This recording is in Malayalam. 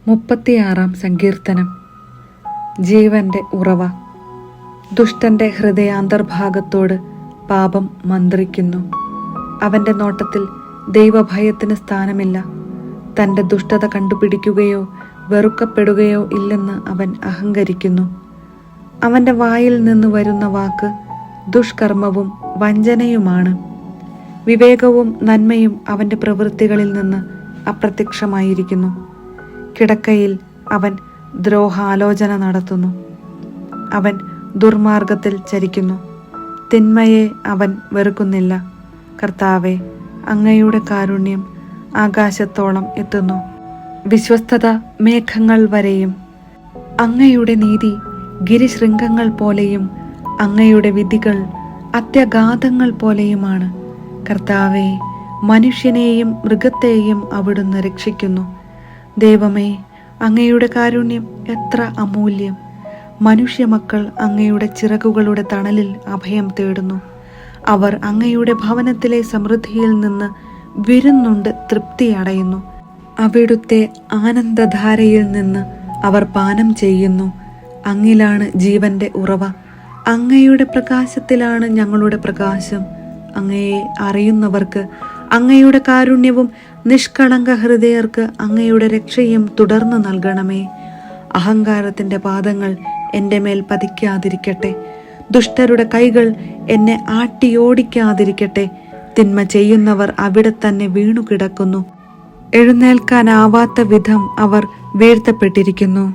36 സങ്കീർത്തനം. ജീവന്റെ ഉറവ. ദുഷ്ടന്റെ ഹൃദയാന്തർഭാഗത്തോട് പാപം മന്ത്രിക്കുന്നു. അവന്റെ നോട്ടത്തിൽ ദൈവഭയത്തിന് സ്ഥാനമില്ല. തൻ്റെ ദുഷ്ടത കണ്ടുപിടിക്കുകയോ വെറുക്കപ്പെടുകയോ ഇല്ലെന്ന് അവൻ അഹങ്കരിക്കുന്നു. അവൻ്റെ വായിൽ നിന്ന് വരുന്ന വാക്ക് ദുഷ്കർമ്മവും വഞ്ചനയുമാണ്. വിവേകവും നന്മയും അവൻ്റെ പ്രവൃത്തികളിൽ നിന്ന് അപ്രത്യക്ഷമായിരിക്കുന്നു. കിടക്കയിൽ അവൻ ദ്രോഹാലോചന നടത്തുന്നു. അവൻ ദുർമാർഗത്തിൽ ചരിക്കുന്നു. തിന്മയെ അവൻ വെറുക്കുന്നില്ല. കർത്താവേ, അങ്ങയുടെ കാരുണ്യം ആകാശത്തോളം എത്തുന്നു, വിശ്വസ്തത മേഘങ്ങൾ വരെയും. അങ്ങയുടെ നീതി ഗിരിശൃംഗങ്ങൾ പോലെയും അങ്ങയുടെ വിധികൾ അത്യഗാധങ്ങൾ പോലെയുമാണ്. കർത്താവേ, മനുഷ്യനെയും മൃഗത്തെയും അവിടുന്ന് രക്ഷിക്കുന്നു. ദൈവമേ, അങ്ങയുടെ കാരുണ്യം എത്ര അമൂല്യം! മനുഷ്യമക്കൾ അങ്ങയുടെ ചിറകുകളുടെ തണലിൽ അഭയം തേടുന്നു. അവർ അങ്ങയുടെ ഭവനത്തിലെ സമൃദ്ധിയിൽ നിന്ന് വിരുന്നുണ്ട് തൃപ്തിയടയുന്നു. അവിടുത്തെ ആനന്ദധാരയിൽ നിന്ന് അവർ പാനം ചെയ്യുന്നു. അങ്ങിലാണ് ജീവന്റെ ഉറവ. അങ്ങയുടെ പ്രകാശത്തിലാണ് ഞങ്ങളുടെ പ്രകാശം. അങ്ങയെ അറിയുന്നവർക്ക് അങ്ങയുടെ കാരുണ്യവും നിഷ്കളങ്ക ഹൃദയർക്ക് അങ്ങയുടെ രക്ഷയും തുടർന്ന് നൽകണമേ. അഹങ്കാരത്തിൻ്റെ പാദങ്ങൾ എൻ്റെ മേൽ പതിക്കാതിരിക്കട്ടെ. ദുഷ്ടരുടെ കൈകൾ എന്നെ ആട്ടിയോടിക്കാതിരിക്കട്ടെ. തിന്മ ചെയ്യുന്നവർ അവിടെ തന്നെ വീണുകിടക്കുന്നു. എഴുന്നേൽക്കാനാവാത്ത വിധം അവർ വീഴ്ത്തപ്പെട്ടിരിക്കുന്നു.